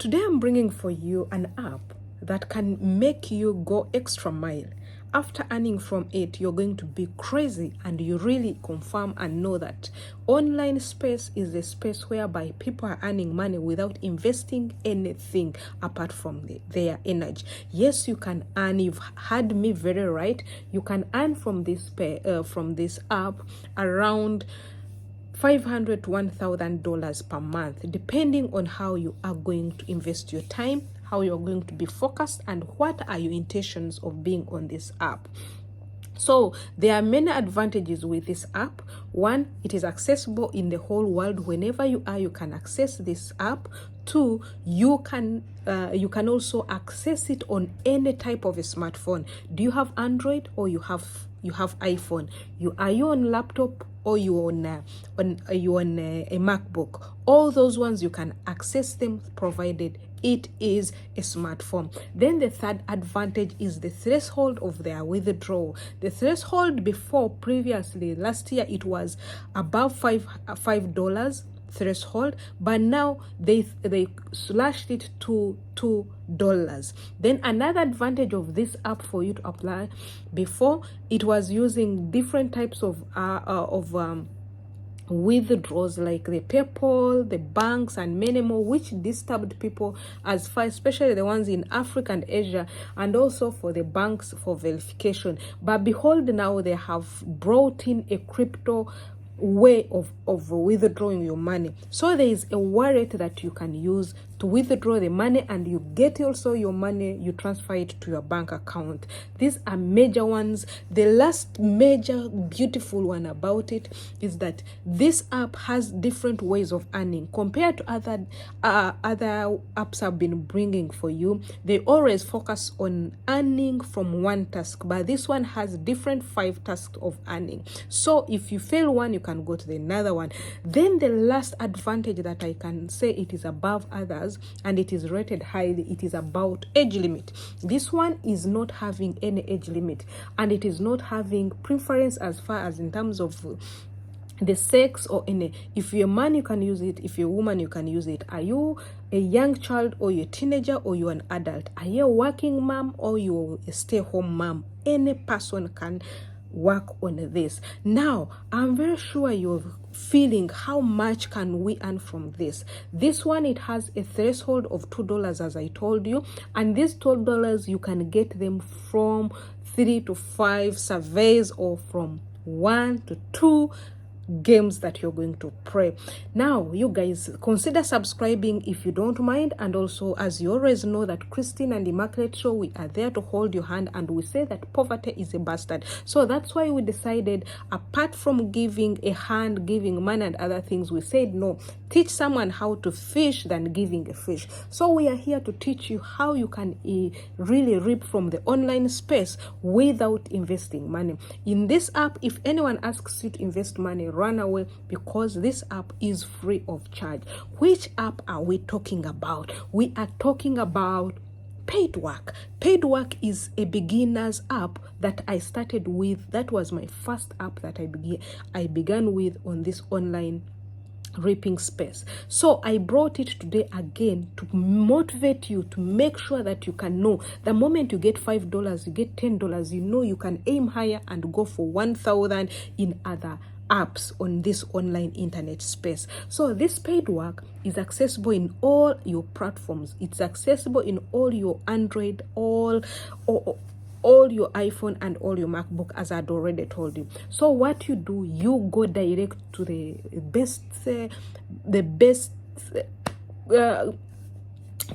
Today I'm bringing for you an app that can make you go extra mile. After earning from it, you're going to be crazy, and you really confirm and know that online space is a space whereby people are earning money without investing anything apart from their energy. Yes, you can earn. You've heard me very right. You can earn from this app around $500 to $1,000 per month, depending on how you are going to invest your time, how you're going to be focused, and what are your intentions of being on this app. So there are many advantages with this app. One, it is accessible in the whole world. Whenever you are, you can access this app. Two, you can also access it on any type of a smartphone. Do you have Android or you have iPhone? Are you on laptop or you on a MacBook? All those ones you can access them, provided it is a smartphone. Then the third advantage is the threshold of their withdrawal. The threshold before, previously last year, it was above $5 threshold, but now they slashed it to $2. Then another advantage of this app for you to apply, before it was using different types of withdrawals like the PayPal, the banks, and many more, which disturbed people as far, especially the ones in Africa and Asia, and also for the banks for verification. But behold, now they have brought in a crypto way of withdrawing your money. So there is a wallet that you can use to withdraw the money, and you get also your money, you transfer it to your bank account. Other major ones. The last major beautiful one about it is that this app has different ways of earning compared to other apps I've been bringing for you. They always focus on earning from one task, but this one has different 5 tasks of earning. So if you fail one, you can go to the another one. Then the last advantage that I can say it is above others, and it is rated highly, it is about age limit. This one is not having any age limit, and it is not having preference as far as in terms of the sex or any. If you're a man, you can use it. If you're a woman, you can use it. Are you a young child, or you're a teenager, or you're an adult? Are you a working mom, or you're a stay-home mom? Any person can work on this. Now, I'm very sure you're feeling how much can we earn from this. This one, it has a threshold of $2, as I told you, and these $2 you can get them from 3 to 5 surveys, or from 1 to 2 games that you're going to play. Now, you guys, consider subscribing if you don't mind. And also, as you always know, that Christine and Immaculate Show, we are there to hold your hand, and we say that poverty is a bastard. So that's why we decided, apart from giving a hand, giving money and other things, we said no, teach someone how to fish than giving a fish. So we are here to teach you how you can really reap from the online space without investing money. In this app, if anyone asks you to invest money, run away, because this app is free of charge. Which app are we talking about? We are talking about Paid Work. Paid Work is a beginner's app that I started with. That was my first app that I began with on this online reaping space. So I brought it today again to motivate you, to make sure that you can know the moment you get $5, you get $10, you know you can aim higher and go for 1,000 in other apps on this online internet space. So this Paid Work is accessible in all your platforms. It's accessible in all your Android, all your iPhone, and all your MacBook, as I'd already told you. So what you do, you go direct to the best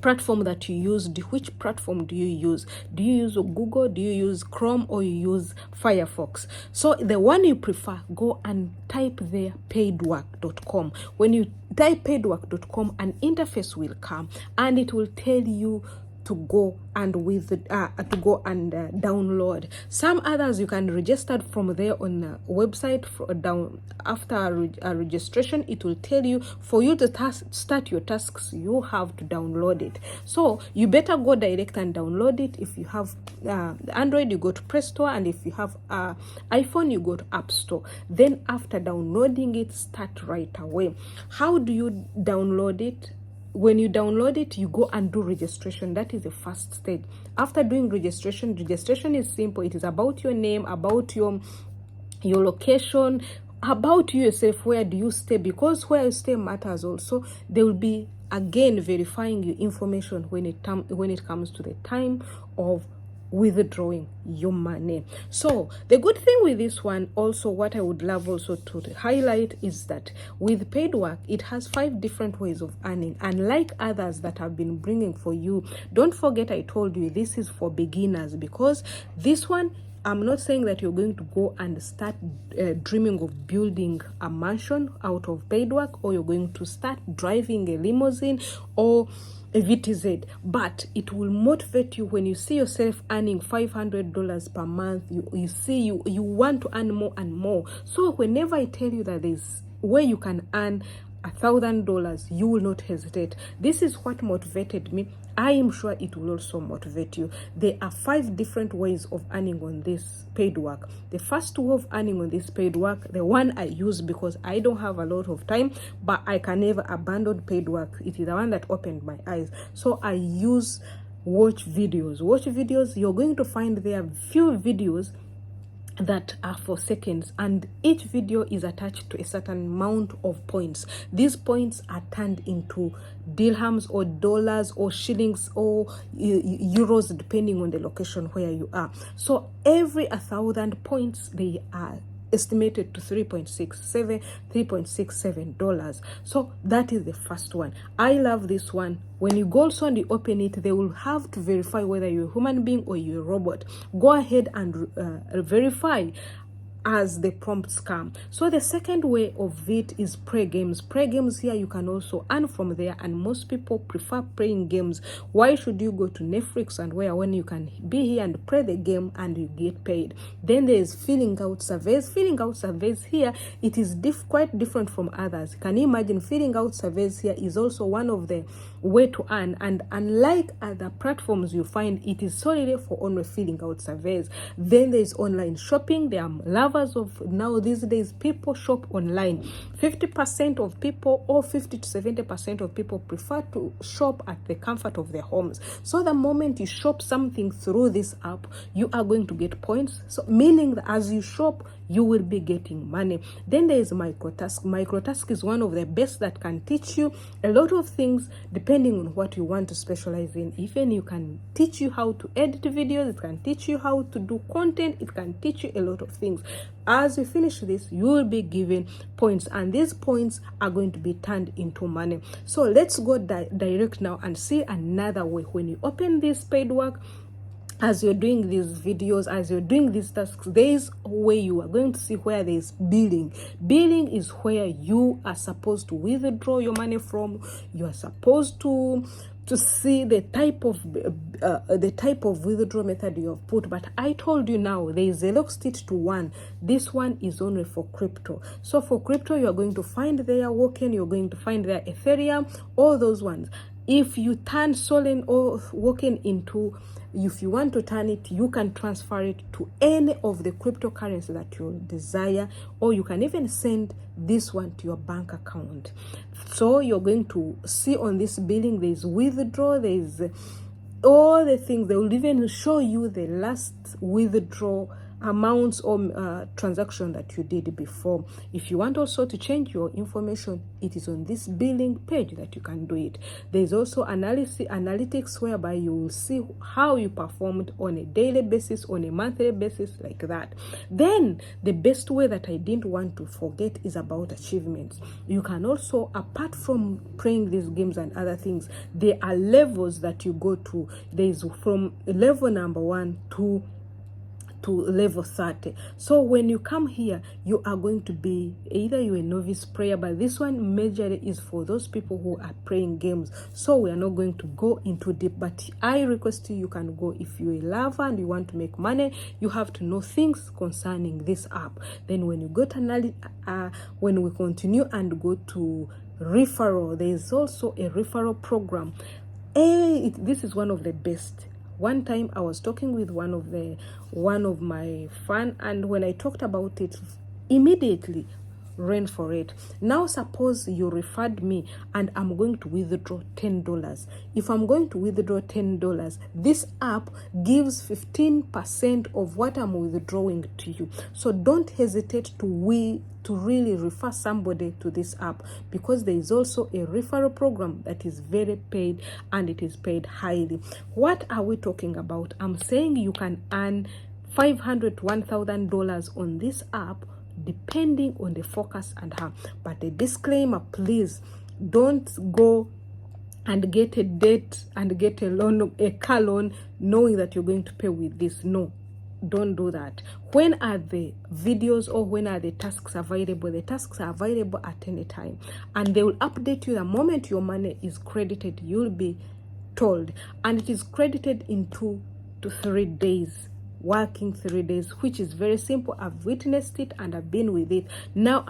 platform that you use. Which platform do you use? Do you use Google? Do you use Chrome? Or you use Firefox? So the one you prefer, go and type there paidwork.com. When you type paidwork.com, an interface will come, and it will tell you to go and download. Some others you can register from there on the website. After a registration, it will tell you for you to start your tasks, you have to download it. So you better go direct and download it. If you have Android, you go to Play Store, and if you have iPhone, you go to App Store. Then after downloading it, start right away. How do you download it? when you download it, you go and do registration. That is the first stage. After doing registration is simple. It is about your name, about your location, about you yourself, where do you stay, because where you stay matters also. They will be again verifying your information when it comes to the time of withdrawing your money. So the good thing with this one also, what I would love also to highlight, is that with paid work, it has 5 different ways of earning, unlike others that I've been bringing for you. Don't forget, I told you this is for beginners, because this one, I'm not saying that you're going to go and start dreaming of building a mansion out of paid work, or you're going to start driving a limousine or a VTZ, but it will motivate you when you see yourself earning $500 per month. You see you want to earn more and more. So whenever I tell you that there's where you can earn $1,000, you will not hesitate. This is what motivated me. I am sure it will also motivate you. There are 5 different ways of earning on this paid work. The first way of earning on this paid work, the one I use because I don't have a lot of time, but I can never abandon paid work. It is the one that opened my eyes. So I use watch videos. Watch videos, you're going to find there are few videos that are for seconds, and each video is attached to a certain amount of points. These points are turned into dirhams or dollars or shillings or euros, depending on the location where you are. So every 1,000 points, they are estimated to $3.67. So that is the first one. I love this one. When you go also and you open it, they will have to verify whether you're a human being or you're a robot. Go ahead and verify as the prompts come. So the second way of it is play games. Play games, here you can also earn from there, and most people prefer playing games. Why should you go to Netflix and where, when you can be here and play the game and you get paid? Then there is filling out surveys. Filling out surveys here, it is quite different from others. Can you imagine? Filling out surveys here is also one of the way to earn, and unlike other platforms, you find it is solely for only filling out surveys. Then there is online shopping. There are lovers of now these days, people shop online. 50% of people, or 50 to 70% of people, prefer to shop at the comfort of their homes. So the moment you shop something through this app, you are going to get points. So meaning that as you shop, you will be getting money. Then there is microtask. Microtask is one of the best that can teach you a lot of things depending on what you want to specialize in. Even you can teach you how to edit videos, it can teach you how to do content, it can teach you a lot of things. As you finish this, you will be given points, and these points are going to be turned into money. So let's go direct now and see another way. When you open this paid work, as you're doing these videos, as you're doing these tasks, there is a way you are going to see where there is billing. Billing is where you are supposed to withdraw your money from. You are supposed to see the type of withdrawal method you have put. But I told you now, there is a lock stitch to one. This one is only for crypto. So for crypto, you are going to find there Woken, you're going to find there Ethereum, all those ones. If you turn Solen or Woken into, if you want to turn it, you can transfer it to any of the cryptocurrency that you desire, or you can even send this one to your bank account. So you're going to see on this billing, there's withdraw, there's all the things. They will even show you the last withdraw amounts or transaction that you did before. If you want also to change your information, it is on this billing page that you can do it. There's also analytics, whereby you will see how you performed on a daily basis, on a monthly basis, like that. Then the best way that I didn't want to forget is about achievements. You can also, apart from playing these games and other things, there are levels that you go to. There's from level number 1 to level 30. So when you come here, you are going to be either you're a novice player, but this one majorly is for those people who are playing games. So we are not going to go into deep, but I request you can go. If you're a lover and you want to make money, you have to know things concerning this app. Then when you go to when we continue and go to referral, there is also a referral program. This is one of the best. One time I was talking with one of my fan, and when I talked about it, immediately ran for it. Now suppose you referred me and I'm going to withdraw $10. If I'm going to withdraw $10, this app gives 15% of what I'm withdrawing to you. So don't hesitate to really refer somebody to this app, because there is also a referral program that is very paid, and it is paid highly. What are we talking about? I'm saying you can earn $500 to $1,000 on this app depending on the focus and how. But a disclaimer, please don't go and get a debt and get a loan, a car loan, knowing that you're going to pay with this. No, don't do that. When are the videos or when are the tasks available? The tasks are available at any time, and they will update you the moment your money is credited. You'll be told, and it is credited in 2 to 3 days, working 3 days, which is very simple. I've witnessed it and I've been with it. Now